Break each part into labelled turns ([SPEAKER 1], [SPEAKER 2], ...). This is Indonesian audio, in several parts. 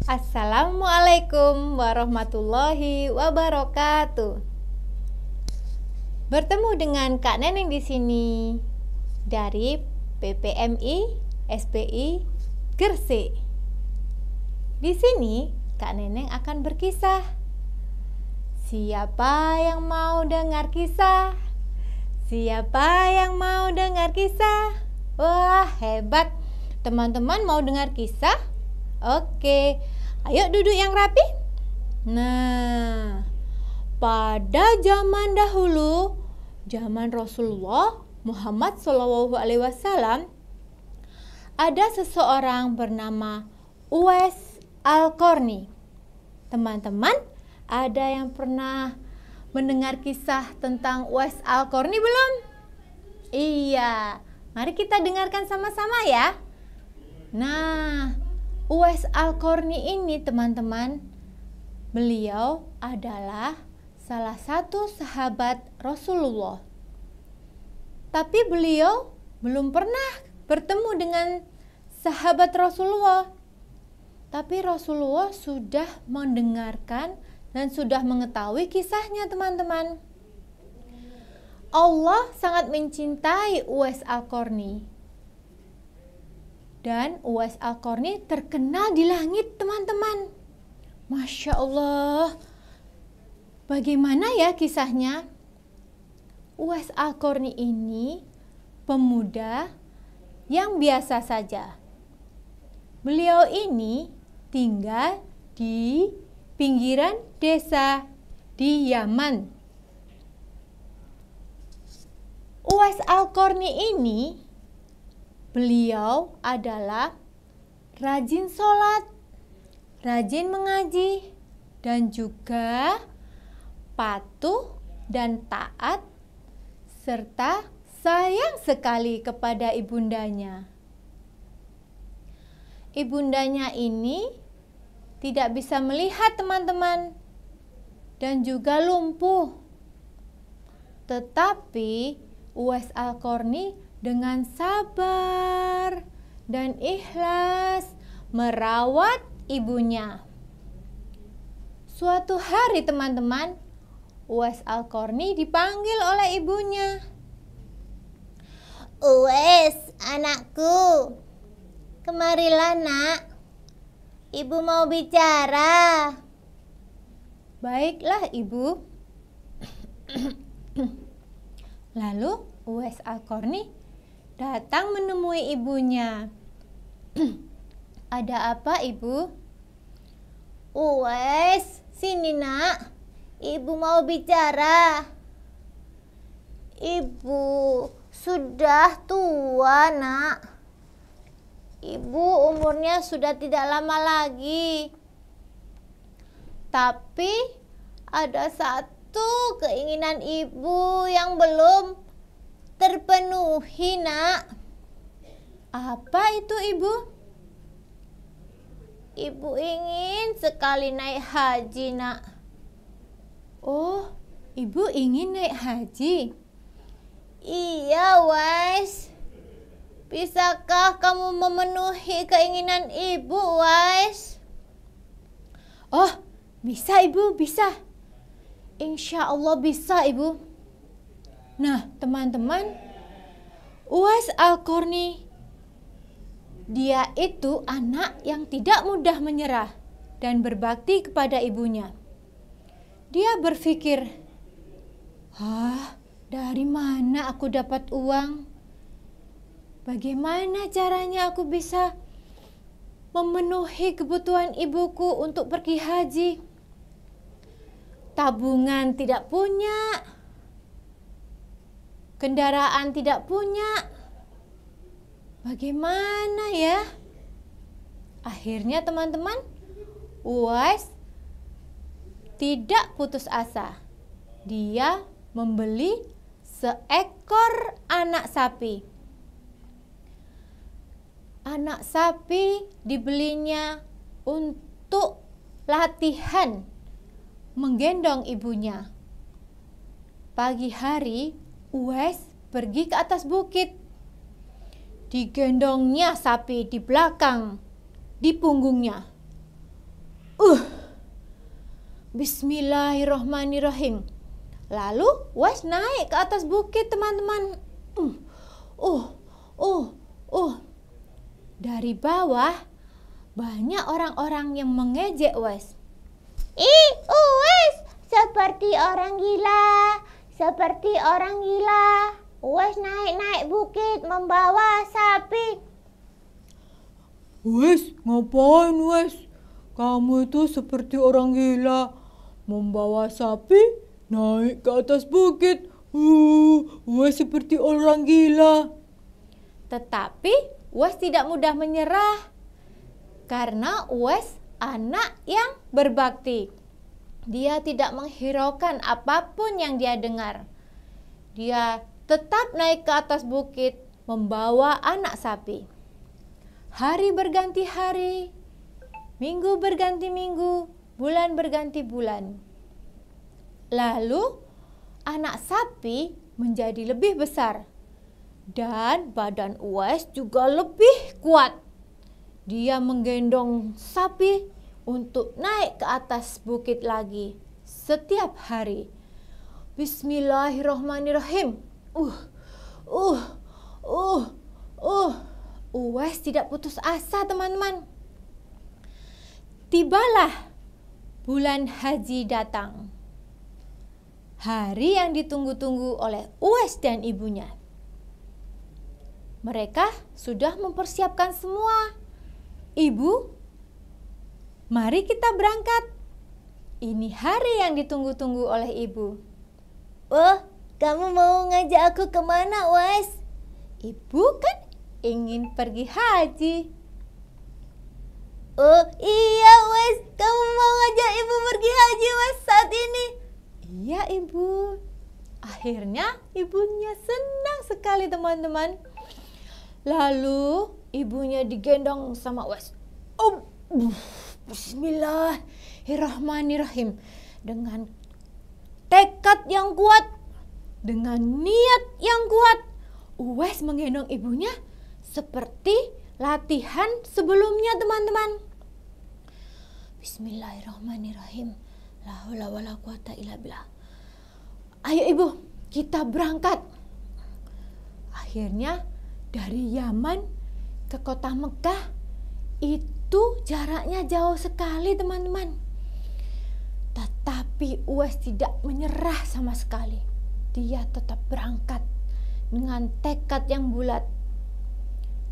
[SPEAKER 1] Assalamualaikum warahmatullahi wabarakatuh. Bertemu dengan Kak Neneng di sini dari PPMI SPI Gresik. Di sini Kak Neneng akan berkisah. Siapa yang mau dengar kisah? Siapa yang mau dengar kisah? Wah, hebat. Teman-teman mau dengar kisah? Oke, ayo duduk yang rapi. Nah, pada zaman dahulu, zaman Rasulullah Muhammad SAW, ada seseorang bernama Uwais Al-Qarni. Teman-teman, ada yang pernah mendengar kisah tentang Uwais Al-Qarni belum? Iya, mari kita dengarkan sama-sama ya. Nah, Uwais Al-Qarni ini teman-teman, beliau adalah salah satu sahabat Rasulullah. Tapi beliau belum pernah bertemu dengan sahabat Rasulullah. Tapi Rasulullah sudah mendengarkan dan sudah mengetahui kisahnya teman-teman. Allah sangat mencintai Uwais Al-Qarni. Dan Uwais Al-Qarni terkenal di langit teman-teman. Masya Allah. Bagaimana ya kisahnya? Uwais Al-Qarni ini pemuda yang biasa saja. Beliau ini tinggal di pinggiran desa di Yaman. Uwais Al-Qarni ini beliau adalah rajin sholat, rajin mengaji, dan juga patuh dan taat, serta sayang sekali kepada ibundanya. Ibundanya ini tidak bisa melihat teman-teman, dan juga lumpuh. Tetapi Uwais Al-Qarni dengan sabar dan ikhlas merawat ibunya. Suatu hari teman-teman, Uwais Al-Qarni dipanggil oleh ibunya.
[SPEAKER 2] Uwais, anakku, kemarilah nak, ibu mau bicara.
[SPEAKER 1] Baiklah ibu. Lalu Uwais Al-Qarni datang menemui ibunya. Ada apa ibu?
[SPEAKER 2] Uwais, sini nak, ibu mau bicara. Ibu sudah tua nak. Ibu umurnya sudah tidak lama lagi. Tapi ada satu keinginan ibu yang belum terpenuhi nak.
[SPEAKER 1] Apa itu ibu?
[SPEAKER 2] Ibu ingin sekali naik haji nak.
[SPEAKER 1] Oh, ibu ingin naik haji?
[SPEAKER 2] Iya Uwais. Bisakah kamu memenuhi keinginan ibu Uwais?
[SPEAKER 1] Oh, bisa ibu, bisa. Insya Allah bisa ibu. Nah teman-teman, Uwais Al-Qarni, dia itu anak yang tidak mudah menyerah dan berbakti kepada ibunya. Dia berpikir, dari mana aku dapat uang? Bagaimana caranya aku bisa memenuhi kebutuhan ibuku untuk pergi haji? Tabungan tidak punya, kendaraan tidak punya. Bagaimana ya? Akhirnya teman-teman, Uwais tidak putus asa. Dia membeli seekor anak sapi. Anak sapi dibelinya untuk latihan menggendong ibunya. Pagi hari, Uwais pergi ke atas bukit. Digendongnya sapi di belakang, di punggungnya. Bismillahirrahmanirrahim. Lalu Uwais naik ke atas bukit, teman-teman. Dari bawah banyak orang-orang yang mengejek Uwais.
[SPEAKER 2] Uwais seperti orang gila, seperti orang gila. Uwais naik-naik bukit membawa sapi.
[SPEAKER 3] Uwais, ngapain Uwais? Kamu itu seperti orang gila, membawa sapi naik ke atas bukit. Uwais seperti orang gila.
[SPEAKER 1] Tetapi Uwais tidak mudah menyerah karena Uwais anak yang berbakti. Dia tidak menghiraukan apapun yang dia dengar. Dia tetap naik ke atas bukit membawa anak sapi. Hari berganti hari, minggu berganti minggu, bulan berganti bulan. Lalu anak sapi menjadi lebih besar dan badan Uwais juga lebih kuat. Dia menggendong sapi untuk naik ke atas bukit lagi setiap hari. Bismillahirrahmanirrahim. Uwais tidak putus asa, teman-teman. Tibalah bulan haji datang. Hari yang ditunggu-tunggu oleh Uwais dan ibunya. Mereka sudah mempersiapkan semua. Ibu, mari kita berangkat. Ini hari yang ditunggu-tunggu oleh ibu.
[SPEAKER 2] Kamu mau ngajak aku kemana, Uwais?
[SPEAKER 1] Ibu kan ingin pergi haji.
[SPEAKER 2] Iya, Uwais. Kamu mau ngajak ibu pergi haji, Uwais, saat ini?
[SPEAKER 1] Iya, ibu. Akhirnya ibunya senang sekali, teman-teman. Lalu ibunya digendong sama Uwais. Bismillahirrahmanirrahim. Dengan tekad yang kuat, dengan niat yang kuat, Uwais menggendong ibunya seperti latihan sebelumnya, teman-teman. Bismillahirrahmanirrahim. La haula wala quwata illa billah. Ayo ibu, kita berangkat. Akhirnya dari Yaman ke kota Mekah itu jaraknya jauh sekali, teman-teman. Tetapi Uwais tidak menyerah sama sekali. Dia tetap berangkat dengan tekad yang bulat.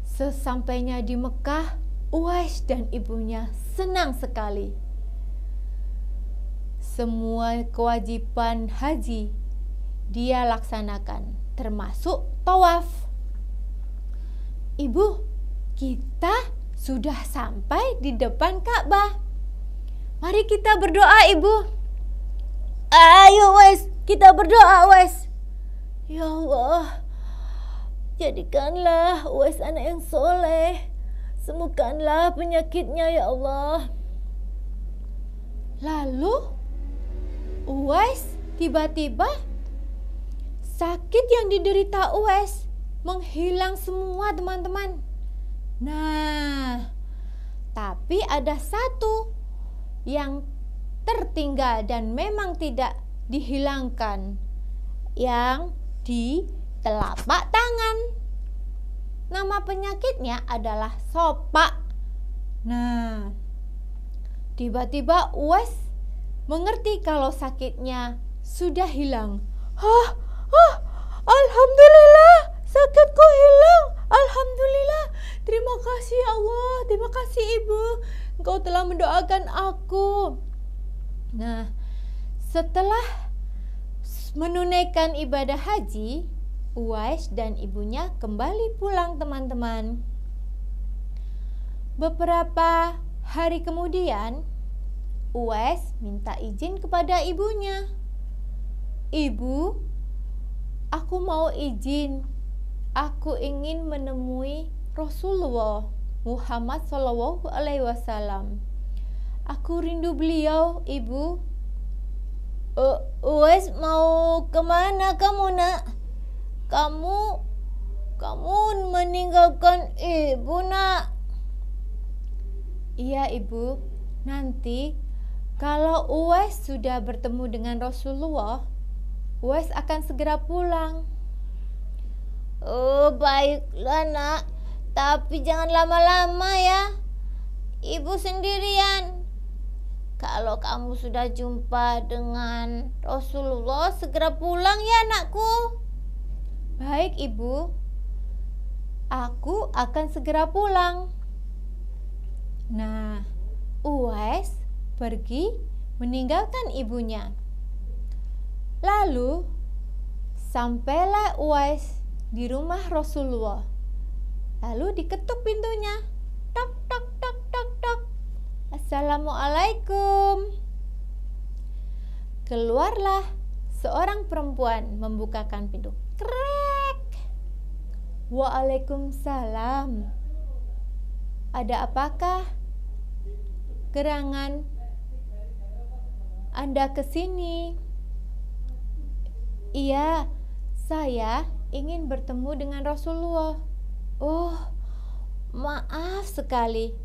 [SPEAKER 1] Sesampainya di Mekah, Uwais dan ibunya senang sekali. Semua kewajiban haji dia laksanakan, termasuk tawaf. Ibu, kita sudah sampai di depan Ka'bah. Mari kita berdoa, ibu.
[SPEAKER 2] Ayo, Uwais, kita berdoa, Uwais. Ya Allah, jadikanlah Uwais anak yang soleh. Sembuhkanlah penyakitnya, ya Allah.
[SPEAKER 1] Lalu Uwais tiba-tiba sakit yang diderita Uwais menghilang semua, teman-teman. Nah, tapi ada satu yang tertinggal dan memang tidak dihilangkan, yang di telapak tangan. Nama penyakitnya adalah sopak. Nah, tiba-tiba Uwais mengerti kalau sakitnya sudah hilang. Alhamdulillah, sakitku hilang. Alhamdulillah. Terima kasih ya Allah, terima kasih ibu. Engkau telah mendoakan aku. Nah, setelah menunaikan ibadah haji, Uwais dan ibunya kembali pulang, teman-teman. Beberapa hari kemudian, Uwais minta izin kepada ibunya. Ibu, aku mau izin. Aku ingin menemui Rasulullah Muhammad SAW. Aku rindu beliau, ibu.
[SPEAKER 2] Uwais mau kemana kamu, nak? Kamu meninggalkan ibu, nak.
[SPEAKER 1] Iya, ibu. Nanti Kalau Uwais sudah bertemu dengan Rasulullah, Uwais akan segera pulang.
[SPEAKER 2] Oh, baiklah nak, tapi jangan lama-lama ya. Ibu sendirian. Kalau kamu sudah jumpa dengan Rasulullah, segera pulang ya anakku.
[SPEAKER 1] Baik ibu, aku akan segera pulang. Nah, Uwais pergi meninggalkan ibunya. Lalu sampailah Uwais di rumah Rasulullah. Lalu diketuk pintunya. Tok tok tok tok tok. Assalamualaikum. Keluarlah seorang perempuan membukakan pintu. Krek. Waalaikumsalam. Ada apakah gerangan Anda ke sini? Iya, saya ingin bertemu dengan Rasulullah. Oh, maaf sekali.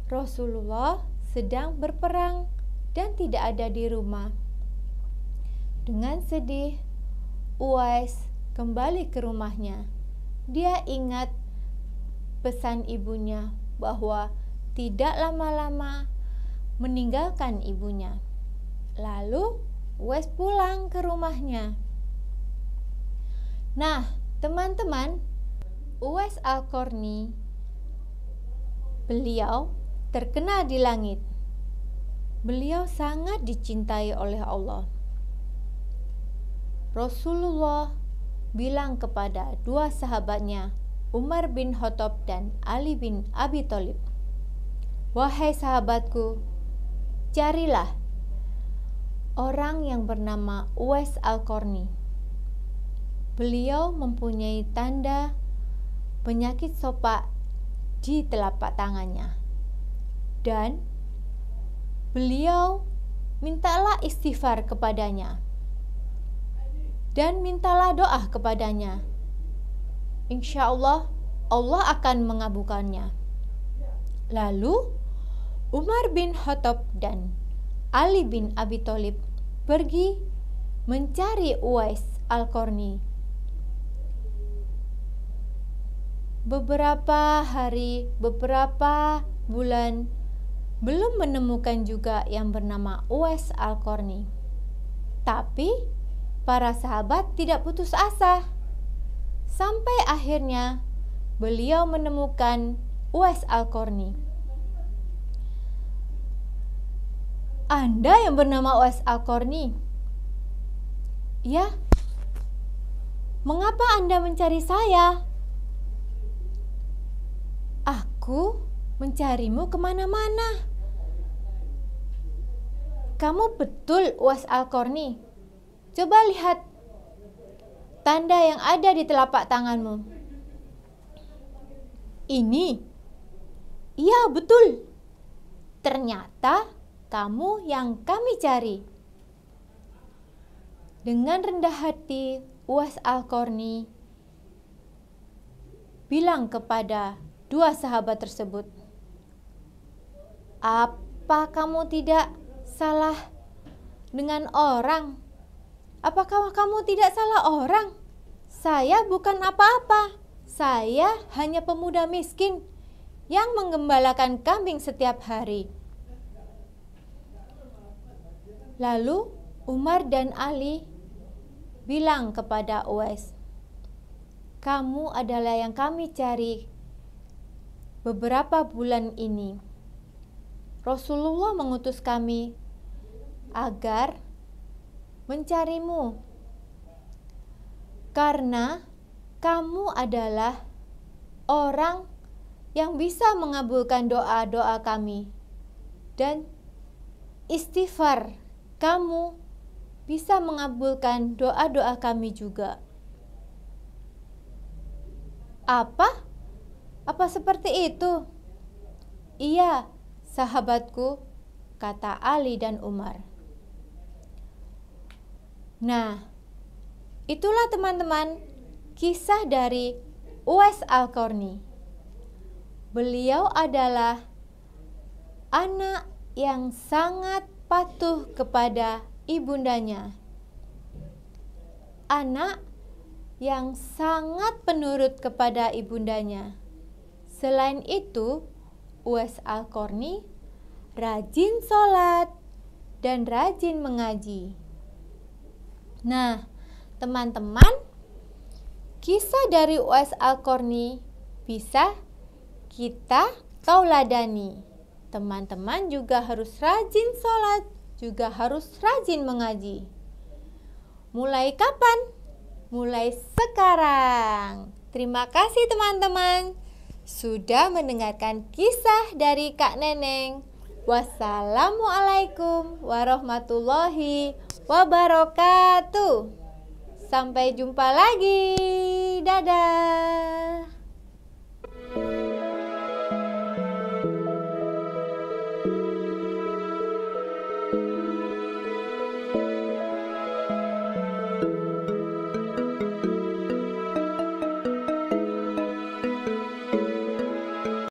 [SPEAKER 1] Rasulullah sedang berperang dan tidak ada di rumah. Dengan sedih, Uwais kembali ke rumahnya. Dia ingat pesan ibunya bahwa tidak lama-lama meninggalkan ibunya. Lalu Uwais pulang ke rumahnya. Nah, teman-teman, Uwais Al-Qarni, beliau terkenal di langit. Beliau sangat dicintai oleh Allah. Rasulullah bilang kepada dua sahabatnya, Umar bin Khattab dan Ali bin Abi Thalib, "Wahai sahabatku, carilah orang yang bernama Uwais Al-Qarni. Beliau mempunyai tanda penyakit sopak di telapak tangannya. Dan beliau mintalah istighfar kepadanya. Dan mintalah doa kepadanya. Insya Allah, Allah akan mengabulkannya." Lalu Umar bin Khattab dan Ali bin Abi Thalib pergi mencari Uwais Al-Qarni. Beberapa hari, beberapa bulan, belum menemukan juga yang bernama Uwais Al-Qarni. Tapi para sahabat tidak putus asa. Sampai akhirnya beliau menemukan Uwais Al-Qarni. "Anda yang bernama Uwais Al-Qarni?" "Ya." "Mengapa Anda mencari saya?" "Aku mencarimu kemana-mana." "Kamu betul Uwais Al-Qarni? Coba lihat tanda yang ada di telapak tanganmu." "Ini?" "Iya, betul. Ternyata kamu yang kami cari." Dengan rendah hati, Uwais Al-Qarni bilang kepada dua sahabat tersebut, "Apa kamu tidak salah dengan orang? Apakah kamu tidak salah orang? Saya bukan apa-apa. Saya hanya pemuda miskin yang menggembalakan kambing setiap hari." Lalu Umar dan Ali bilang kepada Uwais, "Kamu adalah yang kami cari beberapa bulan ini. Rasulullah mengutus kami agar mencarimu karena kamu adalah orang yang bisa mengabulkan doa-doa kami dan istighfar kamu bisa mengabulkan doa-doa kami juga." "Apa? Apa seperti itu?" "Iya, sahabatku," kata Ali dan Umar. Nah, itulah teman-teman kisah dari Uwais Al-Qarni. Beliau adalah anak yang sangat patuh kepada ibundanya. Anak yang sangat penurut kepada ibundanya. Selain itu, Uwais Al-Qarni rajin sholat dan rajin mengaji. Nah, teman-teman, kisah dari Uwais Al-Qarni bisa kita tauladani. Teman-teman juga harus rajin sholat, juga harus rajin mengaji. Mulai kapan? Mulai sekarang. Terima kasih teman-teman sudah mendengarkan kisah dari Kak Neneng. Wassalamualaikum warahmatullahi wabarakatuh. Sampai jumpa lagi. Dadah.